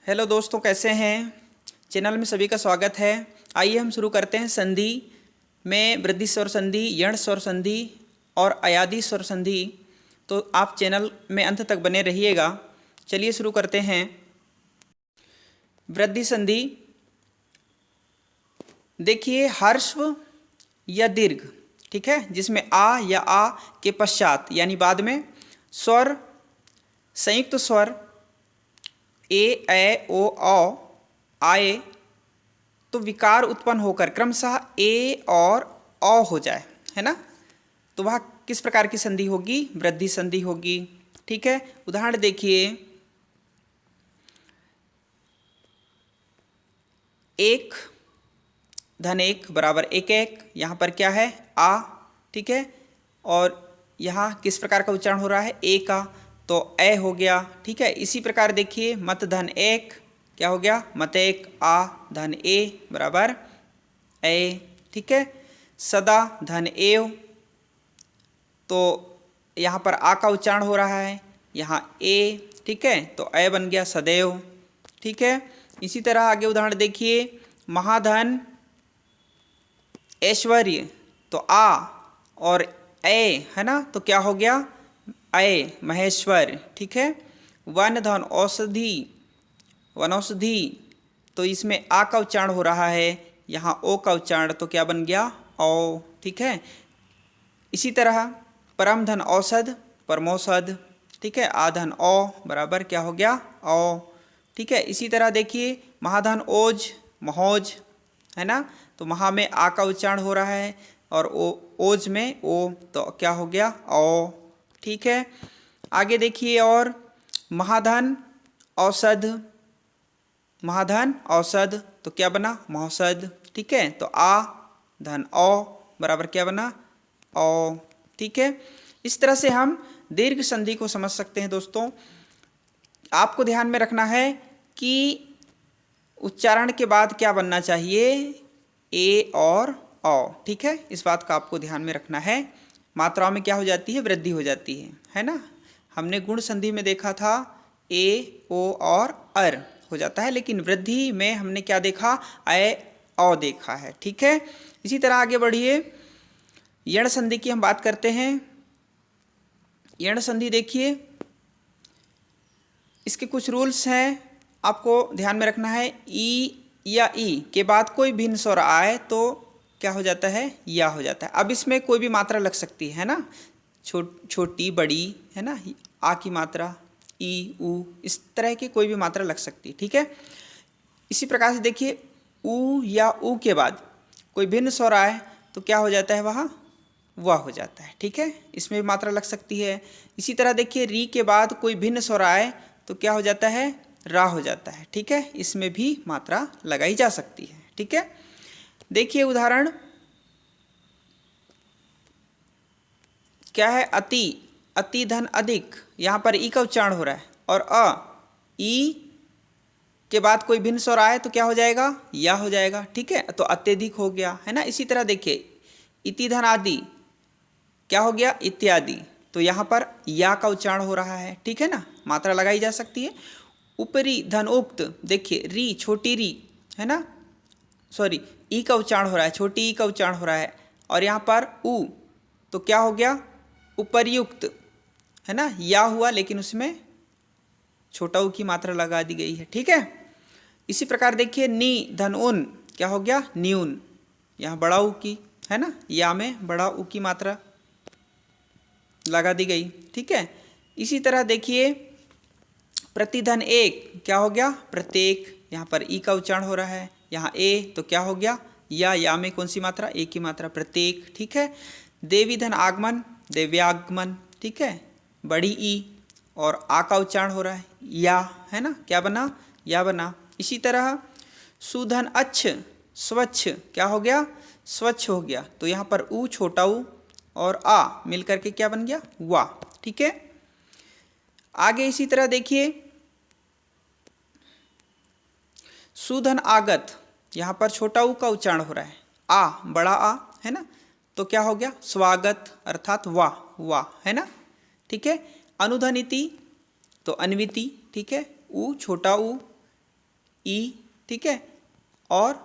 Hello दोस्तों, कैसे हैं। चैनल में सभी का स्वागत है। आइए हम शुरू करते हैं। संधि में वृद्धि स्वर संधि, यण स्वर संधि और अयादी स्वर संधि। तो आप चैनल में अंत तक बने रहिएगा। चलिए शुरू करते हैं। वृद्धि संधि देखिए, ह्रस्व या दीर्घ, ठीक है, जिसमें आ या आ के पश्चात यानी बाद में स्वर संयुक्त स्वर ए ओ आए तो विकार उत्पन्न होकर क्रमशः ए और औ हो जाए, है ना। तो वह किस प्रकार की संधि होगी? वृद्धि संधि होगी, ठीक है। उदाहरण देखिए, एक धन एक बराबर एक एक, यहाँ पर क्या है? आ, ठीक है। और यहाँ किस प्रकार का उच्चारण हो रहा है? ए का, तो ए हो गया, ठीक है। इसी प्रकार देखिए, मत धन एक, क्या हो गया? मत एक, आ धन ए बराबर ए, ठीक है। सदा धन एव, तो यहाँ पर आ का उच्चारण हो रहा है, यहाँ ए, ठीक है, तो ए बन गया सदैव, ठीक है। इसी तरह आगे उदाहरण देखिए, महाधन ऐश्वर्य, तो आ और ए, है ना, तो क्या हो गया? ए महेश्वर, ठीक है। वन धन औषधि, वनौषधि, तो इसमें आ का उच्चारण हो रहा है, यहाँ ओ का उच्चारण, तो क्या बन गया? औ, ठीक है। इसी तरह परम धन औषध, परमौषध, ठीक है, आ धन औ बराबर क्या हो गया? औ, ठीक है। इसी तरह देखिए, महाधन ओज, महोज, है ना, तो महा में आ का उच्चारण हो रहा है और ओज में ओ, तो क्या हो गया? औ, ठीक है। आगे देखिए, और महाधन औषध, महाधन औषध, तो क्या बना? महोषध, ठीक है। तो आ धन औ बराबर क्या बना? औ, ठीक है। इस तरह से हम दीर्घ संधि को समझ सकते हैं। दोस्तों, आपको ध्यान में रखना है कि उच्चारण के बाद क्या बनना चाहिए? ए और औ, ठीक है। इस बात का आपको ध्यान में रखना है। मात्राओं में क्या हो जाती है? वृद्धि हो जाती है ना। हमने गुण संधि में देखा था ए, ओ और अर हो जाता है, लेकिन वृद्धि में हमने क्या देखा? ए औ देखा है, ठीक है। इसी तरह आगे बढ़िए, यण संधि की हम बात करते हैं। यण संधि देखिए, इसके कुछ रूल्स हैं, आपको ध्यान में रखना है। ई या ई के बाद कोई भिन्न स्वर आए तो क्या हो जाता है? या हो जाता है। अब इसमें कोई भी मात्रा लग सकती है ना, छोटी बड़ी, है ना, आ की मात्रा, ई ऊ, इस तरह की कोई भी मात्रा लग सकती है, ठीक है। इसी प्रकार से देखिए, ऊ या ऊ के बाद कोई भिन्न स्वर आए तो क्या हो जाता है? वह हो जाता है, ठीक है। इसमें भी मात्रा लग सकती है। इसी तरह देखिए, री के बाद कोई भिन्न स्वर आए तो क्या हो जाता है? रा हो जाता है, ठीक है। इसमें भी मात्रा लगाई जा सकती है, ठीक है। देखिए उदाहरण क्या है? अति, अति धन अधिक, यहाँ पर ई का उच्चारण हो रहा है, और ई के बाद कोई भिन्न स्वर आए तो क्या हो जाएगा? या हो जाएगा, ठीक है। तो अत्यधिक हो गया, है ना। इसी तरह देखिए, इति धन आदि, क्या हो गया? इत्यादि, तो यहाँ पर या का उच्चारण हो रहा है, ठीक है ना, मात्रा लगाई जा सकती है। ऊपरी धन उक्त, देखिए री, छोटी री, है ना, सॉरी, ई का उच्चारण हो रहा है, छोटी ई का उच्चारण हो रहा है, और यहाँ पर ऊ, तो क्या हो गया? उपर्युक्त, है ना, या हुआ, लेकिन उसमें छोटा ऊ की मात्रा लगा दी गई है, ठीक है। इसी प्रकार देखिए, नी धन उन, क्या हो गया? न्यून, यहाँ बड़ा ऊ की, है ना, या में बड़ा ऊ की मात्रा लगा दी गई, ठीक है। इसी तरह देखिए, प्रतिधन एक, क्या हो गया? प्रत्येक, यहाँ पर ई का उच्चारण हो रहा है, यहाँ ए, तो क्या हो गया? या में कौन सी मात्रा? ए की मात्रा, प्रत्येक, ठीक है। देवी धन आगमन, देव्यागमन, ठीक है, बड़ी ई, और आ का उच्चारण हो रहा है, या, है ना, क्या बना? या बना। इसी तरह सुधन अच्छ, स्वच्छ, क्या हो गया? स्वच्छ हो गया, तो यहाँ पर ऊ, छोटा ऊ और आ मिलकर के क्या बन गया? वा, ठीक है। आगे इसी तरह देखिए, सुधन आगत, यहाँ पर छोटा ऊ का उच्चारण हो रहा है, आ बड़ा आ, है ना, तो क्या हो गया? स्वागत, अर्थात वाह, वाह, है ना, ठीक है। अनुधनिति, तो अन्विति, ठीक है, ऊ छोटा ऊ ई, ठीक है, और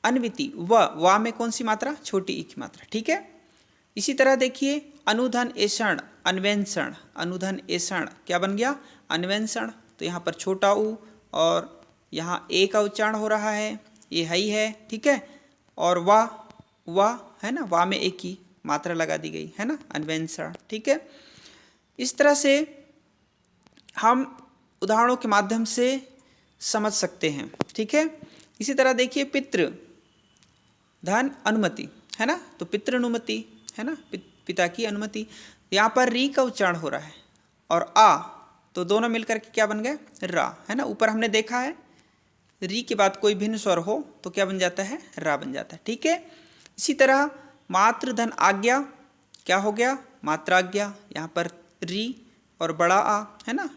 अन्विति वा में कौन सी मात्रा, छोटी ई की मात्रा, ठीक है। इसी तरह देखिए अनुधन एषण अन्वेषण, अनुधन एषण क्या बन गया, अन्वेषण। तो यहाँ पर छोटा ऊ और यहाँ ए का उच्चारण हो रहा है, ये ही है, ठीक है। और वाह है ना, वाह में एक ही मात्रा लगा दी गई है ना, अन्वेषण, ठीक है। इस तरह से हम उदाहरणों के माध्यम से समझ सकते हैं, ठीक है। इसी तरह देखिए पितृ धन अनुमति है ना, तो पितृ अनुमति है ना, पिता की अनुमति। यहाँ पर री का उच्चारण हो रहा है और आ, तो दोनों मिलकर के क्या बन गए, रा, है ना। ऊपर हमने देखा है री के बाद कोई भिन्न स्वर हो तो क्या बन जाता है, रा बन जाता है, ठीक है। इसी तरह मातृ धन आज्ञा क्या हो गया, मात्राज्ञा। यहाँ पर री और बड़ा आ है ना,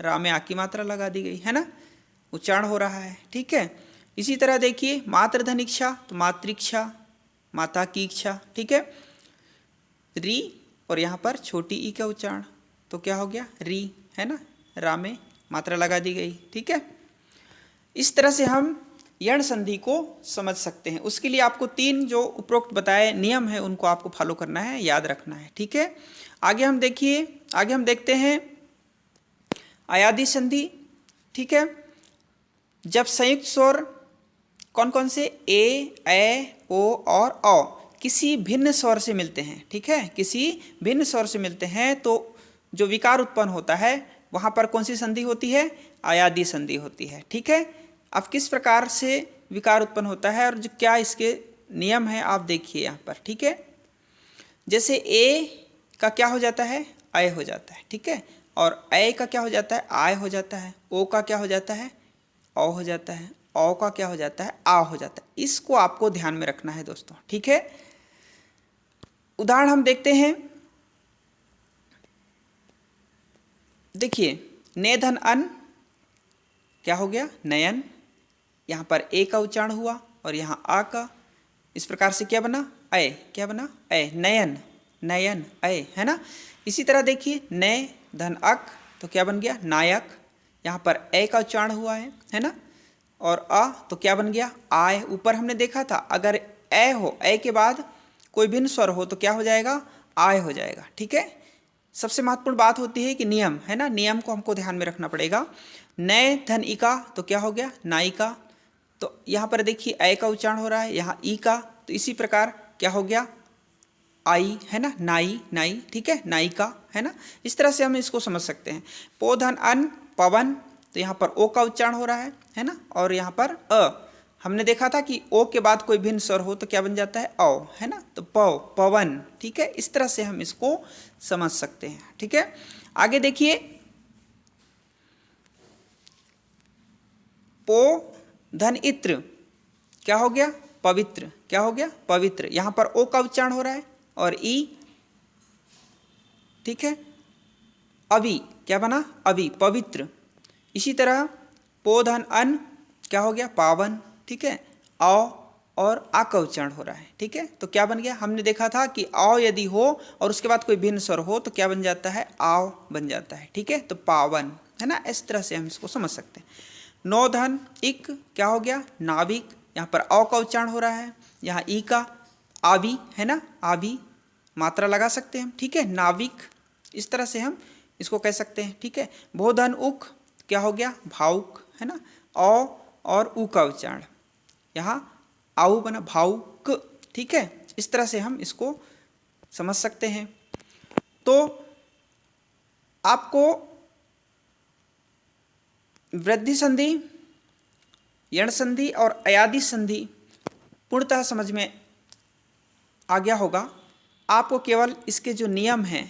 रा में आ की मात्रा लगा दी गई है ना, उच्चारण हो रहा है, ठीक है। इसी तरह देखिए मातृधन इच्छा, तो मातृक्षा, माता की इच्छा, ठीक है। री और यहाँ पर छोटी ई का उच्चारण, तो क्या हो गया, री है ना, रा में मात्रा लगा दी गई, ठीक है। इस तरह से हम यण संधि को समझ सकते हैं। उसके लिए आपको 3 जो उपरोक्त बताए नियम है उनको आपको फॉलो करना है, याद रखना है, ठीक है। आगे हम देखते हैं अयादि संधि, ठीक है। जब संयुक्त स्वर कौन कौन से, ए ओ और औ किसी भिन्न स्वर से मिलते हैं, ठीक है, किसी भिन्न स्वर से मिलते हैं तो जो विकार उत्पन्न होता है वहाँ पर कौन सी संधि होती है, अयादि संधि होती है, ठीक है। अब किस प्रकार से विकार उत्पन्न होता है और जो क्या इसके नियम है आप देखिए यहाँ पर, ठीक है। जैसे ए का क्या हो जाता है, अय हो जाता है, ठीक है, और ए का क्या हो जाता है, आय हो जाता है। ओ का क्या हो जाता है, औ हो जाता है। औ का क्या हो जाता है, आ हो जाता है। इसको आपको ध्यान में रखना है दोस्तों, ठीक है। उदाहरण हम देखते हैं, देखिए ने धन अन क्या हो गया, नयन। यहाँ पर ए का उच्चारण हुआ और यहाँ आ का, इस प्रकार से क्या बना, अय, क्या बना, अय, नयन, नयन, अय, है ना। इसी तरह देखिए ने धन अक, तो क्या बन गया, नायक। यहाँ पर ए का उच्चारण हुआ है ना, और अ तो क्या बन गया, आय। ऊपर हमने देखा था अगर ए हो, ए के बाद कोई भिन्न स्वर हो तो क्या हो जाएगा, आय हो जाएगा, ठीक है। सबसे महत्वपूर्ण बात होती है कि नियम है ना, नियम को हमको ध्यान में रखना पड़ेगा। नए धन इका, तो क्या हो गया, नायिका। तो यहाँ पर देखिए ए का उच्चारण हो रहा है, यहाँ ई का, तो इसी प्रकार क्या हो गया, आई, है ना, नाई, नाई, ठीक है, नायिका, है ना। इस तरह से हम इसको समझ सकते हैं। पोधन अन पवन, तो यहाँ पर ओ का उच्चारण हो रहा है ना, और यहाँ पर अ, हमने देखा था कि ओ के बाद कोई भिन्न स्वर हो तो क्या बन जाता है, औ, है ना, तो पव, पवन, ठीक है। इस तरह से हम इसको समझ सकते हैं, ठीक है। आगे देखिए पो धन इत्र क्या हो गया, पवित्र, क्या हो गया, पवित्र। यहाँ पर ओ का उच्चारण हो रहा है और ई, ठीक है। अवि क्या बना, अवि, पवित्र। इसी तरह पोधन अन क्या हो गया, पावन, ठीक है। औ और आ का उच्चारण हो रहा है, ठीक है, तो क्या बन गया, हमने देखा था कि औ यदि हो और उसके बाद कोई भिन्न स्वर हो तो क्या बन जाता है, आव बन जाता है, ठीक है, तो पावन, है ना। इस तरह से हम इसको समझ सकते हैं। नौ धन इक क्या हो गया, नाविक। यहाँ पर औ का उच्चारण हो रहा है, यहाँ ई का, आवी, है ना, आवी, मात्रा लगा सकते हैं हम, ठीक है, नाविक। इस तरह से हम इसको कह सकते हैं, ठीक है। भोधन उक क्या हो गया, भावुक, है ना, औ और ऊ का उच्चारण, यहाँ आऊ बना, भावुक, ठीक है। इस तरह से हम इसको समझ सकते हैं। तो आपको वृद्धि संधि, यण संधि और अयादि संधि पूर्णतः समझ में आ गया होगा। आपको केवल इसके जो नियम हैं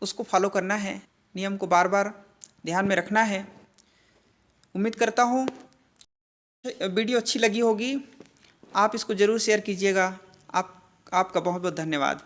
उसको फॉलो करना है, नियम को बार बार ध्यान में रखना है। उम्मीद करता हूँ वीडियो अच्छी लगी होगी, आप इसको ज़रूर शेयर कीजिएगा। आपका बहुत बहुत धन्यवाद।